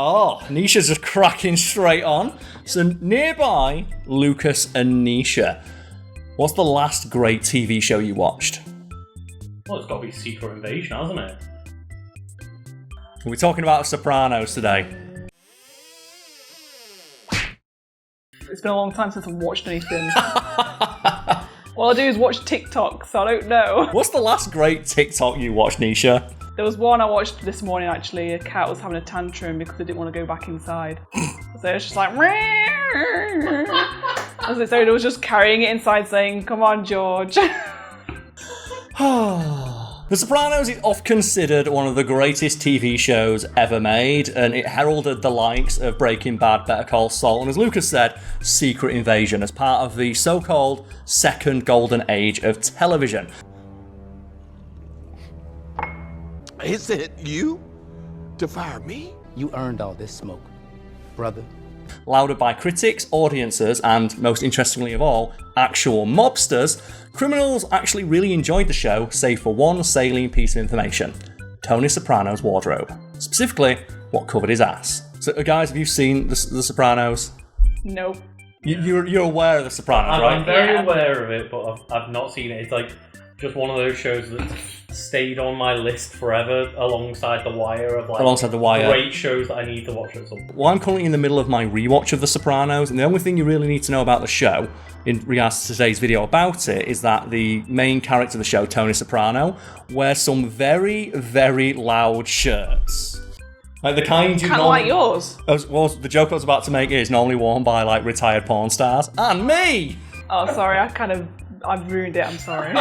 Oh, Nisha's just cracking straight on. So nearby, Lucas and Nisha. What's the last great TV show you watched? Well, it's got to be Secret Invasion, hasn't it? We're talking about Sopranos today. It's been a long time since I've watched anything. All I do is watch TikTok, so I don't know. What's the last great TikTok you watched, Nisha? There was one I watched this morning, actually. A cat was having a tantrum because it didn't want to go back inside. So it was just like... As its owner was just carrying it inside saying, "Come on, George." The Sopranos is often considered one of the greatest TV shows ever made, and it heralded the likes of Breaking Bad, Better Call Saul, and as Lucas said, Secret Invasion as part of the so-called second golden age of television. Is it you to fire me? You earned all this smoke, brother. Lauded by critics, audiences, and, most interestingly of all, actual mobsters, criminals actually really enjoyed the show, save for one salient piece of information: Tony Soprano's wardrobe. Specifically, what covered his ass. So, guys, have you seen The Sopranos? Nope. You're aware of The Sopranos, right? I'm very aware of it, but I've not seen it. It's like just one of those shows that stayed on my list forever alongside The Wire of great shows that I need to watch at some point. Well, I'm currently in the middle of my rewatch of The Sopranos, and the only thing you really need to know about the show, in regards to today's video about it, is that the main character of the show, Tony Soprano, wears some very, very loud shirts. Like the kind you Kind of like yours. Well, the joke I was about to make is normally worn by like retired porn stars. And me! Oh, sorry, I've ruined it, I'm sorry.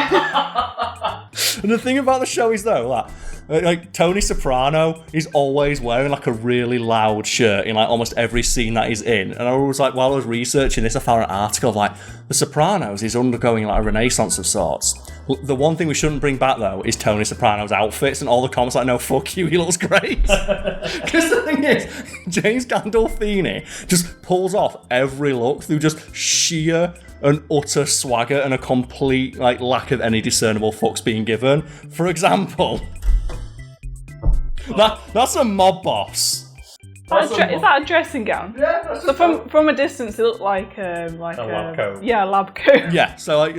And the thing about the show is though, like Tony Soprano is always wearing like a really loud shirt in like almost every scene that he's in. And I was like, while I was researching this, I found an article of like The Sopranos is undergoing like a renaissance of sorts. The one thing we shouldn't bring back though is Tony Soprano's outfits, and all the comments like, no, fuck you, he looks great. Because the thing is, James Gandolfini just pulls off every look through just sheer and utter swagger and a complete like lack of any discernible fucks being given. For example, that's a mob boss. Is that a dressing gown? Yeah, that's So from a distance, it looked like a lab coat. Yeah, a lab coat. Yeah, so like,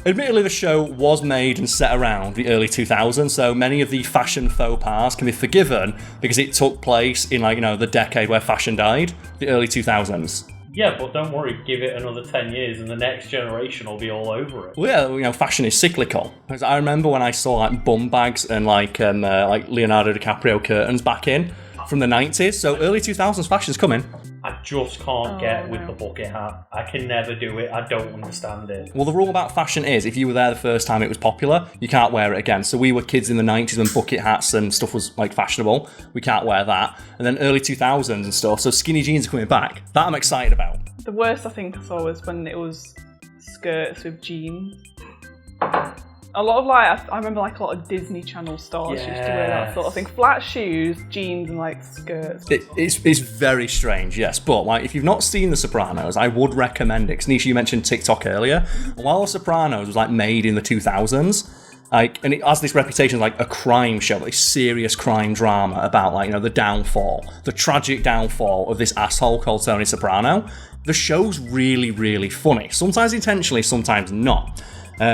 admittedly the show was made and set around the early 2000s, so many of the fashion faux pas can be forgiven because it took place in like, the decade where fashion died, the early 2000s. Yeah, but don't worry, give it another 10 years and the next generation will be all over it. Well, yeah, fashion is cyclical. Because I remember when I saw like bum bags and like Leonardo DiCaprio curtains back in from the 90s, so early 2000s fashion's coming. I just can't get with the bucket hat. I can never do it. I don't understand it. Well, the rule about fashion is if you were there the first time it was popular, you can't wear it again. So we were kids in the 90s when bucket hats and stuff was like fashionable. We can't wear that. And then early 2000s and stuff, so skinny jeans are coming back. That I'm excited about. The worst I think I saw was when it was skirts with jeans. A lot of I remember like a lot of Disney Channel stars used to wear that sort of thing. Flat shoes, jeans, and like skirts. It's very strange, yes. But like, if you've not seen The Sopranos, I would recommend it. Because Nisha, you mentioned TikTok earlier. While The Sopranos was like made in the 2000s, and it has this reputation as like a crime show, like serious crime drama about like the tragic downfall of this asshole called Tony Soprano. The show's really, really funny. Sometimes intentionally, sometimes not.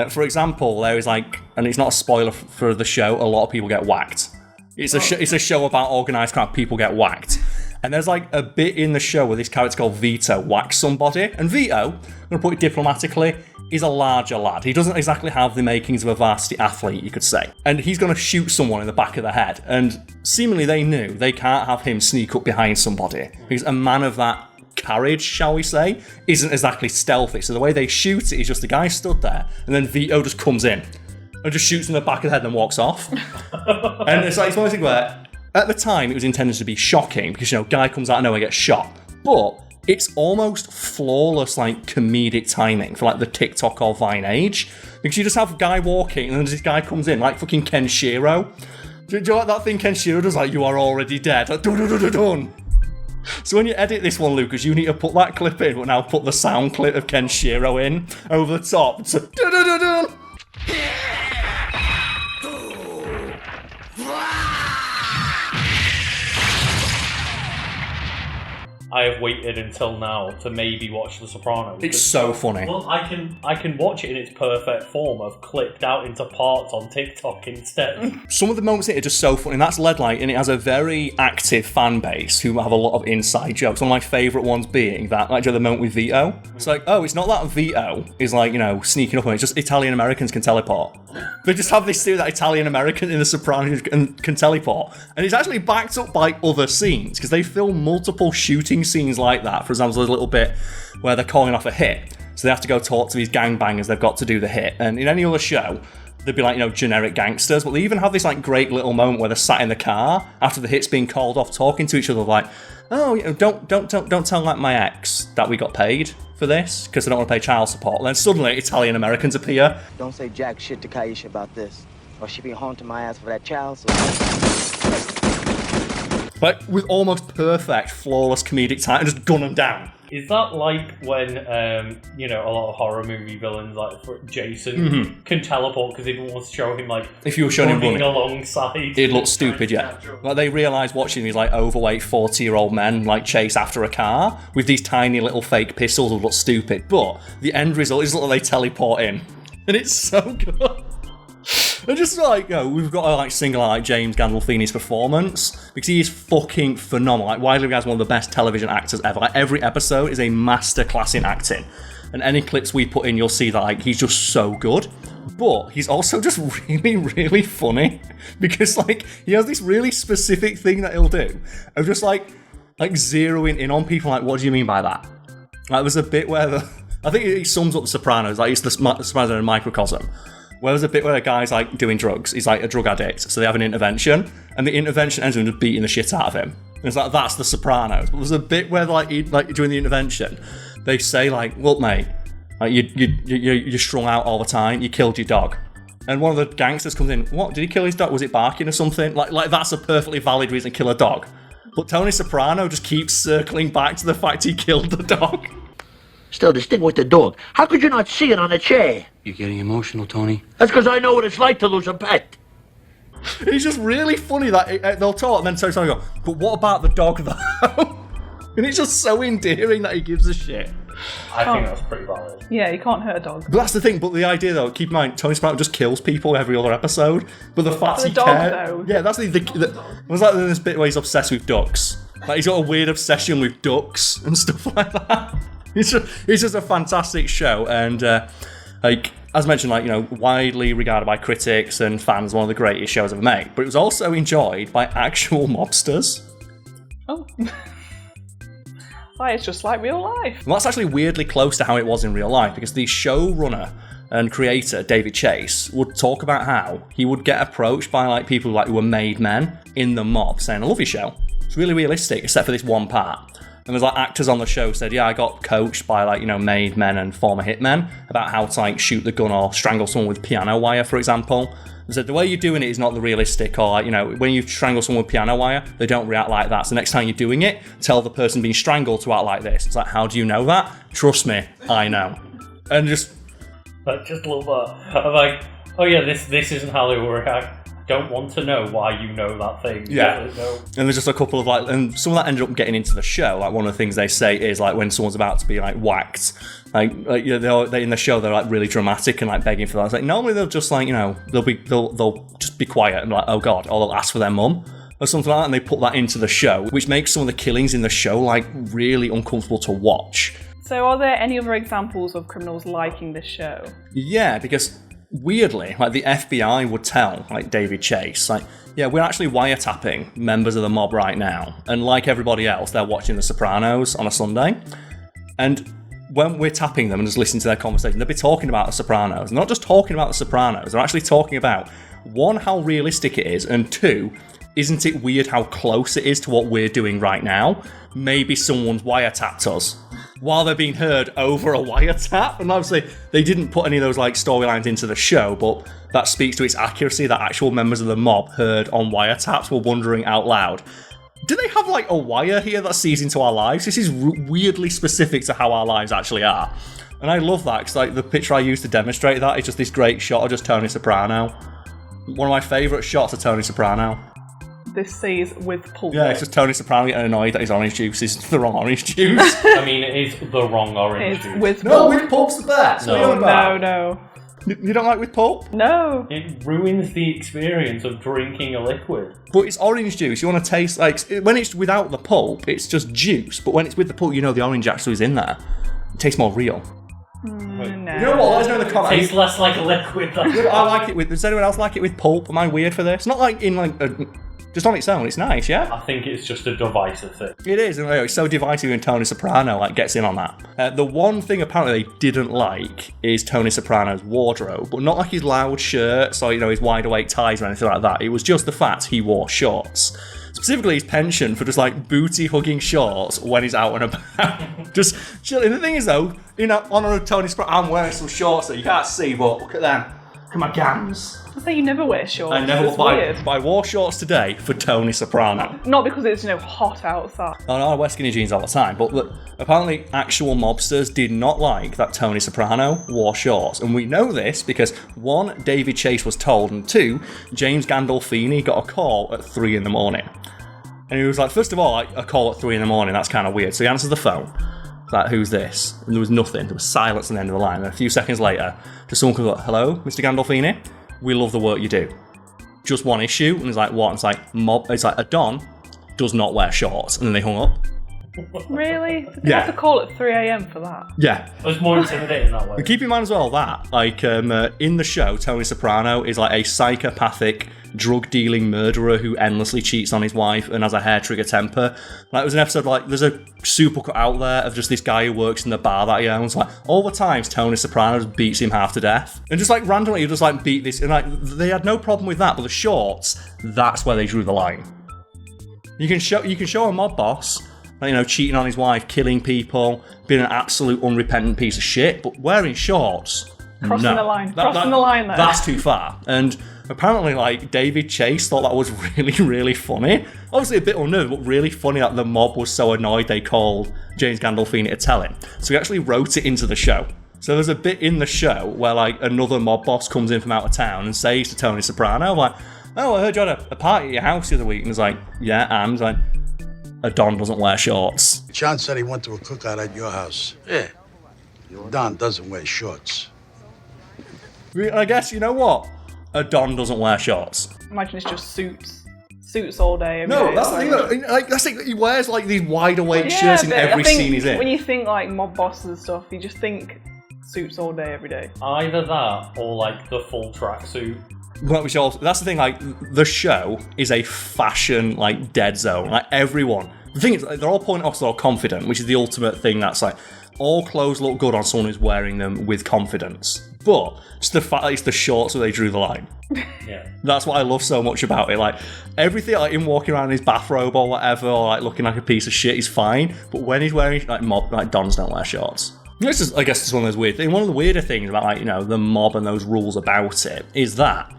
For example, there is like, and it's not a spoiler for the show, a lot of people get whacked. It's a show about organised crime, people get whacked. And there's like a bit in the show where this character called Vito whacks somebody. And Vito, I'm going to put it diplomatically, is a larger lad. He doesn't exactly have the makings of a varsity athlete, you could say. And he's going to shoot someone in the back of the head. And seemingly they knew they can't have him sneak up behind somebody. Because a man of that carriage, shall we say, isn't exactly stealthy. So the way they shoot it is just the guy stood there, and then Vito just comes in and just shoots in the back of the head and then walks off. And it's one of those things where, at the time, it was intended to be shocking because, guy comes out of nowhere, gets shot. But it's almost flawless, like, comedic timing for, like, the TikTok or Vine age. Because you just have a guy walking, and then this guy comes in, like fucking Ken Shiro. Do you know like that thing Ken Shiro does? Like, you are already dead. Like, dun-dun-dun-dun-dun. So when you edit this one, Lucas, you need to put that clip in, but now put the sound clip of Ken Shiro in over the top. So, dun-dun-dun-dun. I have waited until now to maybe watch The Sopranos. It's so funny. Well, I can watch it in its perfect form of clipped out into parts on TikTok instead. Some of the moments in it are just so funny, and that's led and it has a very active fan base who have a lot of inside jokes. One of my favourite ones being that, the moment with Vito. It's like, oh, it's not that Vito is sneaking up on it, it's just Italian Americans can teleport. They just have this theory that Italian American in The Sopranos can teleport. And it's actually backed up by other scenes, because they film multiple shooting scenes like that. For example, there's a little bit where they're calling off a hit, so they have to go talk to these gangbangers they've got to do the hit. And in any other show, they'd be generic gangsters, but they even have this great little moment where they're sat in the car after the hit's being called off, talking to each other oh, don't tell my ex that we got paid for this, because they don't want to pay child support. And then suddenly Italian Americans appear. Don't say jack shit to Kaisha about this, or she be haunting my ass for that child support. With almost perfect, flawless comedic time, and just gun them down. Is that like when, a lot of horror movie villains, Jason, can teleport because they don't want to show him, if you were showing him running alongside, it'd look stupid, yeah. They realise watching these, overweight 40-year-old men, chase after a car with these tiny little fake pistols would look stupid. But the end result is that they teleport in. And it's so good. And just we've got to single out James Gandolfini's performance, because he is fucking phenomenal. Widely regarded as one of the best television actors ever. Every episode is a masterclass in acting, and any clips we put in, you'll see that he's just so good. But he's also just really, really funny, because he has this really specific thing that he'll do of just zeroing in on people. What do you mean by that? There's a bit where I think he sums up The Sopranos. It's the Sopranos in a microcosm. Where there's a bit where a guy's doing drugs, he's a drug addict, so they have an intervention, and the intervention ends with just beating the shit out of him. And it's that's The Sopranos. But there's a bit where during the intervention, they say look mate, you're strung out all the time, you killed your dog. And one of the gangsters comes in, what, did he kill his dog? Was it barking or something? That's a perfectly valid reason to kill a dog. But Tony Soprano just keeps circling back to the fact he killed the dog. Still, this thing with the dog, how could you not see it on a chair? You're getting emotional, Tony. That's because I know what it's like to lose a pet. It's just really funny that they'll talk, and then Tony go, but what about the dog, though? And it's just so endearing that he gives a shit. I think that's pretty valid. Yeah, you can't hurt a dog. But that's the thing, but the idea, though, keep in mind, Tony Soprano just kills people every other episode, but the fact he cares... Yeah, that's was this bit where he's obsessed with ducks. He's got a weird obsession with ducks and stuff like that. It's just a fantastic show, and as mentioned, widely regarded by critics and fans, one of the greatest shows ever made. But it was also enjoyed by actual mobsters. Oh, it's just like real life. Well, that's actually weirdly close to how it was in real life, because the showrunner and creator David Chase would talk about how he would get approached by people who were made men in the mob, saying, "I love your show. It's really realistic, except for this one part." And there's actors on the show said, yeah, I got coached by made men and former hitmen about how to shoot the gun or strangle someone with piano wire, for example. They said the way you're doing it is not the realistic, or when you strangle someone with piano wire, they don't react like that. So next time you're doing it, tell the person being strangled to act like this. It's how do you know that? Trust me, I know. And just love that. I'm oh yeah, this isn't how they will react. Don't want to know why you know that thing. Yeah. And there's just a couple of and some of that ended up getting into the show. One of the things they say is when someone's about to be whacked, they in the show they're really dramatic and begging for that. It's normally they'll just they'll just be quiet and oh god, or they'll ask for their mum or something like that, and they put that into the show, which makes some of the killings in the show really uncomfortable to watch. So are there any other examples of criminals liking this show? Yeah, because weirdly, the FBI would tell, David Chase, yeah, we're actually wiretapping members of the mob right now. And like everybody else, they're watching The Sopranos on a Sunday. And when we're tapping them and just listening to their conversation, they'll be talking about The Sopranos. They're not just talking about The Sopranos, they're actually talking about, one, how realistic it is, and two, isn't it weird how close it is to what we're doing right now? Maybe someone's wiretapped us while they're being heard over a wiretap. And obviously, they didn't put any of those storylines into the show, but that speaks to its accuracy that actual members of the mob heard on wiretaps were wondering out loud, do they have a wire here that sees into our lives? This is weirdly specific to how our lives actually are. And I love that, because the picture I used to demonstrate that is just this great shot of just Tony Soprano. One of my favourite shots of Tony Soprano. This says with pulp. Yeah, it's just Tony Soprano getting annoyed that his orange juice is the wrong orange juice. I mean, it is the wrong orange juice. With No, pulp. with pulp's the best. What are you on No, about? no. You don't like with pulp? No. It ruins the experience of drinking a liquid. But it's orange juice. You want to taste like when it's without the pulp, it's just juice. But when it's with the pulp, you know the orange actually is in there. It tastes more real. No. You know what? Let us know in the comments. Tastes less like a liquid. I like it with. Does anyone else like it with pulp? Am I weird for this? Not like in like just on its own. It's nice, yeah. I think it's just a divisive thing. It is. And it's so divisive when Tony Soprano like gets in on that. The one thing apparently they didn't like is Tony Soprano's wardrobe, but not like his loud shirts or his wide awake ties or anything like that. It was just the fact he wore shorts. Specifically his penchant for just like booty hugging shorts when he's out and about. Just chilling. The thing is though, in honour of Tony Soprano, I'm wearing some shorts that you can't see, but look at them. Look at my gams. I say you never wear shorts. I never It's weird. but I wore shorts today for Tony Soprano. Not because it's hot outside. Oh no, I wear skinny jeans all the time, but look, apparently actual mobsters did not like that Tony Soprano wore shorts. And we know this because 1, David Chase was told, and 2, James Gandolfini got a call at 3 in the morning. And he was like, first of all, like, a call at 3 in the morning, that's kind of weird. So he answers the phone. Like, who's this? And there was nothing. There was silence at the end of the line. And a few seconds later, just someone comes up, hello, Mr. Gandolfini? We love the work you do. Just one issue. And he's like, what? And it's like, it's like, a Don does not wear shorts. And then they hung up. Really? Did Yeah. have to call at 3 a.m. for that? Yeah. It was more intimidating that way. But keep in mind as well that, like, in the show, Tony Soprano is like a psychopathic, drug-dealing murderer who endlessly cheats on his wife and has a hair-trigger temper. Like, there's an episode, like, there's a supercut out there of just this guy who works in the bar that he owns. Like, all the times Tony Soprano just beats him half to death. And just, like, randomly, he'll just, like, beat this. And, like, they had no problem with that, but the shorts, that's where they drew the line. You can show a mob boss, cheating on his wife, killing people, being an absolute unrepentant piece of shit, but wearing shorts, Crossing the line. Crossing the line there. That's too far. And apparently, like, David Chase thought that was really, really funny. Obviously a bit unnerving, but really funny that the mob was so annoyed they called James Gandolfini to tell him. So he actually wrote it into the show. So there's a bit in the show where, like, another mob boss comes in from out of town and says to Tony Soprano, like, oh, I heard you had a party at your house the other week. And he's like, yeah, and he's like, a Don doesn't wear shorts. John said he went to a cookout at your house. Yeah. Don doesn't wear shorts. I guess, you know what? A Don doesn't wear shorts. Imagine it's just suits. Suits all day. Every No, day. that's the thing. Like, that's the thing. He wears like these wide awake shirts in but every I think scene he's in. When you think like mob bosses and stuff, you just think suits all day, every day. Either that or like the full tracksuit. Well, that's the thing. Like, the show is a fashion like dead zone. Like, everyone. The thing is, like, they're all pointing off, they're all confident, which is the ultimate thing. That's like, all clothes look good on someone who's wearing them with confidence. But just the fact that it's the shorts where they drew the line. Yeah. That's what I love so much about it. Like, everything, like him walking around in his bathrobe or whatever, or like looking like a piece of shit is fine. But when he's wearing like Dons don't wear shorts. This is, I guess, it's one of those weird things. One of the weirder things about, like, the mob and those rules about it is that.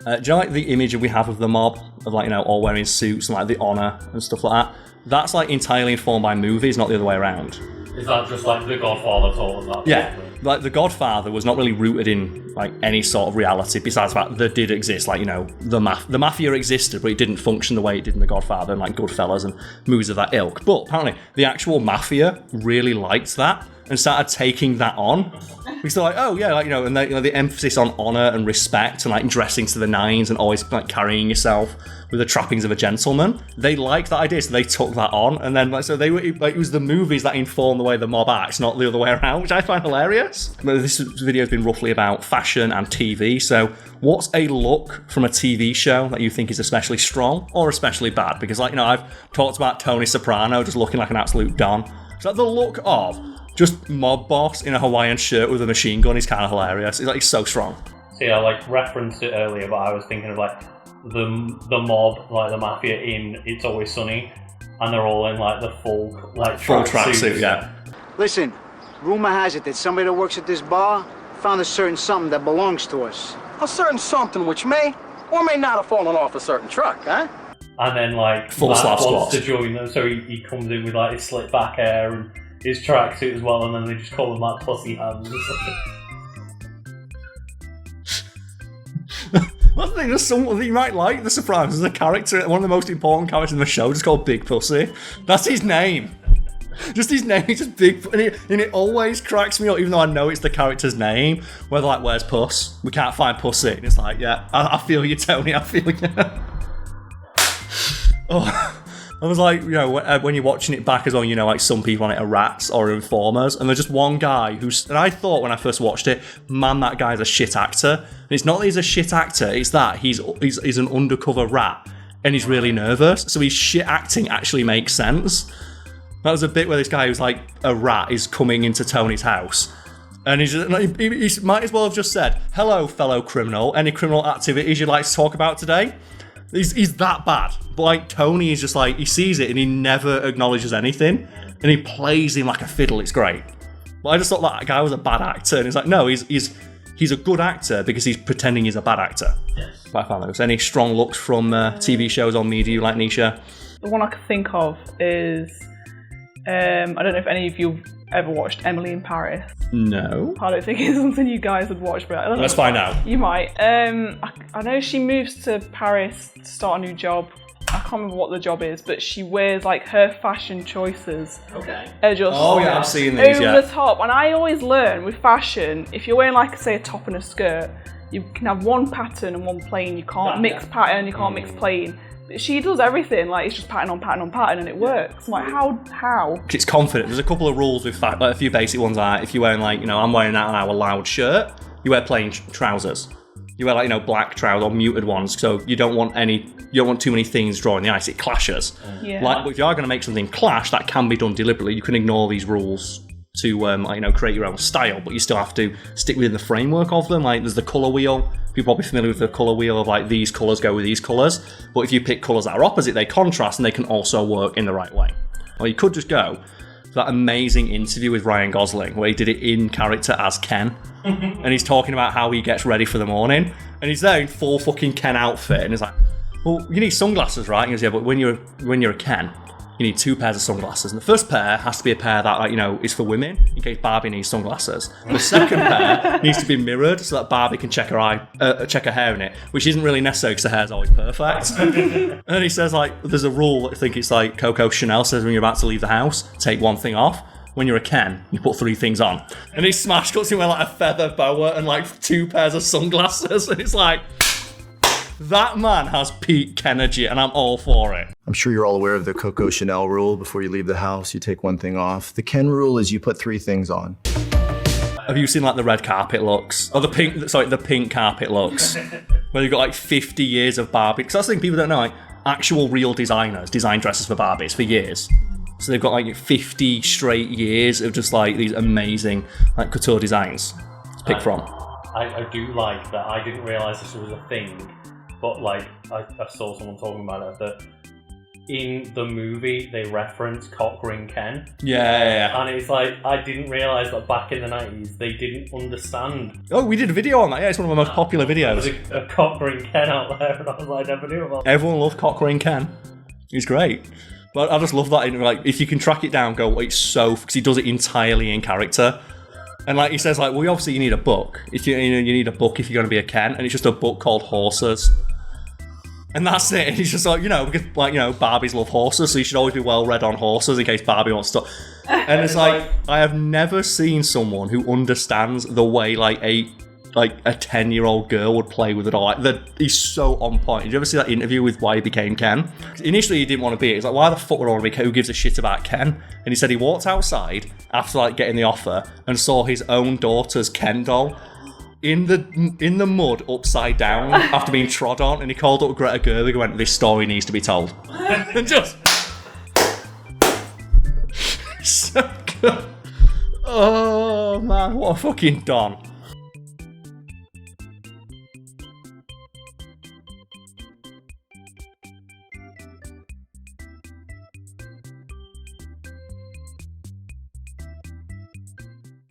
Do you know, like, the image we have of the mob of, like, all wearing suits and like the honor and stuff like that? That's like entirely informed by movies, not the other way around. Is that just like The Godfather told us that? Yeah. Like, The Godfather was not really rooted in, like, any sort of reality, besides the fact that did exist. Like, the mafia existed, but it didn't function the way it did in The Godfather and, like, Goodfellas and movies of that ilk. But apparently, the actual mafia really liked that and started taking that on. Because they're like, oh, yeah, like, and they, the emphasis on honour and respect and, like, dressing to the nines and always, like, carrying yourself with the trappings of a gentleman. They liked that idea, so they took that on. And then, like, so they were, like, it was the movies that informed the way the mob acts, not the other way around, which I find hilarious. But this video has been roughly about fashion and TV. So what's a look from a TV show that you think is especially strong or especially bad? Because, like, I've talked about Tony Soprano just looking like an absolute don. So the look of just mob boss in a Hawaiian shirt with a machine gun is kind of hilarious. It's, like, so strong. See, I like referenced it earlier, but I was thinking of like the mob, like the mafia in It's Always Sunny, and they're all in like the full tracksuit, yeah. Listen, rumor has it that somebody that works at this bar found a certain something that belongs to us. A certain something which may or may not have fallen off a certain truck, huh? And then like full Matt slap wants squats to join them, so he comes in with like his slick back hair and his tracksuit as well, and then they just call him like pussy hands. Well, I think there's someone that you might like The Sopranos. There's a character, one of the most important characters in the show, just called Big Pussy. That's his name. Just his name, he's just big, and it always cracks me up, even though I know it's the character's name. Where they're like, "Where's Puss? We can't find Pussy." And it's like, yeah, I feel you, Tony. I feel you. Oh, I was like, when you're watching it back as well, like some people on it are rats or informers, and there's just one guy and I thought when I first watched it, man, that guy's a shit actor. And it's not that he's a shit actor; it's that he's an undercover rat, and he's really nervous. So his shit acting actually makes sense. That was a bit where this guy who's like a rat is coming into Tony's house. And he might as well have just said, "Hello, fellow criminal. Any criminal activities you'd like to talk about today?" He's that bad. But like Tony is just like, he sees it and he never acknowledges anything. And he plays him like a fiddle. It's great. But I just thought that guy was a bad actor. And he's like, no, he's a good actor because he's pretending he's a bad actor. Yes. But I found those. Any strong looks from TV shows on media you like, Nisha? The one I can think of is... I don't know if any of you ever watched Emily in Paris. No. I don't think it's something you guys would watch, but I don't know. Let's find out. You might. I know she moves to Paris to start a new job. I can't remember what the job is, but she wears like her fashion choices. Okay. Are just I've seen these. Over the top. And I always learn with fashion, if you're wearing like say a top and a skirt, you can have one pattern and one plain. You can't mix pattern. You can't mix plain. She does everything, like it's just pattern on pattern on pattern, and it works. I'm like, how? It's confident. There's a couple of rules with like a few basic ones. Are if you're wearing like, I'm wearing that on our loud shirt, you wear plain trousers. You wear like, black trousers or muted ones, so you don't want too many things drawing the ice. It clashes. Yeah. Like if you are going to make something clash, that can be done deliberately. You can ignore these rules to create your own style, but you still have to stick within the framework of them. Like there's the colour wheel. People are probably familiar with the colour wheel of like these colours go with these colours, but if you pick colours that are opposite, they contrast and they can also work in the right way. Or you could just go for that amazing interview with Ryan Gosling where he did it in character as Ken, and he's talking about how he gets ready for the morning, and he's there in full fucking Ken outfit, and he's like, "Well, you need sunglasses, right?" And he goes, "Yeah, but when you're a Ken, you need 2 pairs of sunglasses. And the first pair has to be a pair that, is for women, in case Barbie needs sunglasses. And the second pair needs to be mirrored so that Barbie can check her hair in it, which isn't really necessary because her hair's always perfect." And he says, there's a rule, I think it's like Coco Chanel says when you're about to leave the house, take one thing off. When you're a Ken, you put 3 things on. And he smash cuts him with like a feather boa and 2 pairs of sunglasses. And it's like... that man has peak Kenergy, and I'm all for it. I'm sure you're all aware of the Coco Chanel rule. Before you leave the house, you take 1 thing off. The Ken rule is you put 3 things on. Have you seen the red carpet looks? Or the pink carpet looks? Where you've got 50 years of Barbie. Because that's the thing people don't know, actual real designers design dresses for Barbies for years. So they've got 50 straight years of just these amazing couture designs to pick from. I do like that. I didn't realise this was a thing. But I saw someone talking about it, that in the movie they reference Cock Ring Ken. Yeah. And it's I didn't realise that back in the 90s they didn't understand. Oh, we did a video on that. Yeah, it's one of my most popular videos. There's a Cock Ring Ken out there, and I was like, I never knew about that. Everyone loves Cock Ring Ken. He's great. But I just love that. If you can track it down, it's so... because he does it entirely in character. And he says, well, obviously you need a book. If you need a book if you're going to be a Ken, and it's just a book called Horses. And that's it. And he's just because Barbies love horses, so you should always be well read on horses in case Barbie wants to. And it's I have never seen someone who understands the way a 10-year-old girl would play with it all. He's so on point. Did you ever see that interview with why he became Ken? Initially he didn't want to be it. He's why the fuck would I want to be Ken? Who gives a shit about Ken? And he said he walked outside after getting the offer and saw his own daughter's Ken doll in the mud upside down after being trod on, and he called up Greta Gerwig and went, "This story needs to be told." And just so good. Oh man, what a fucking don.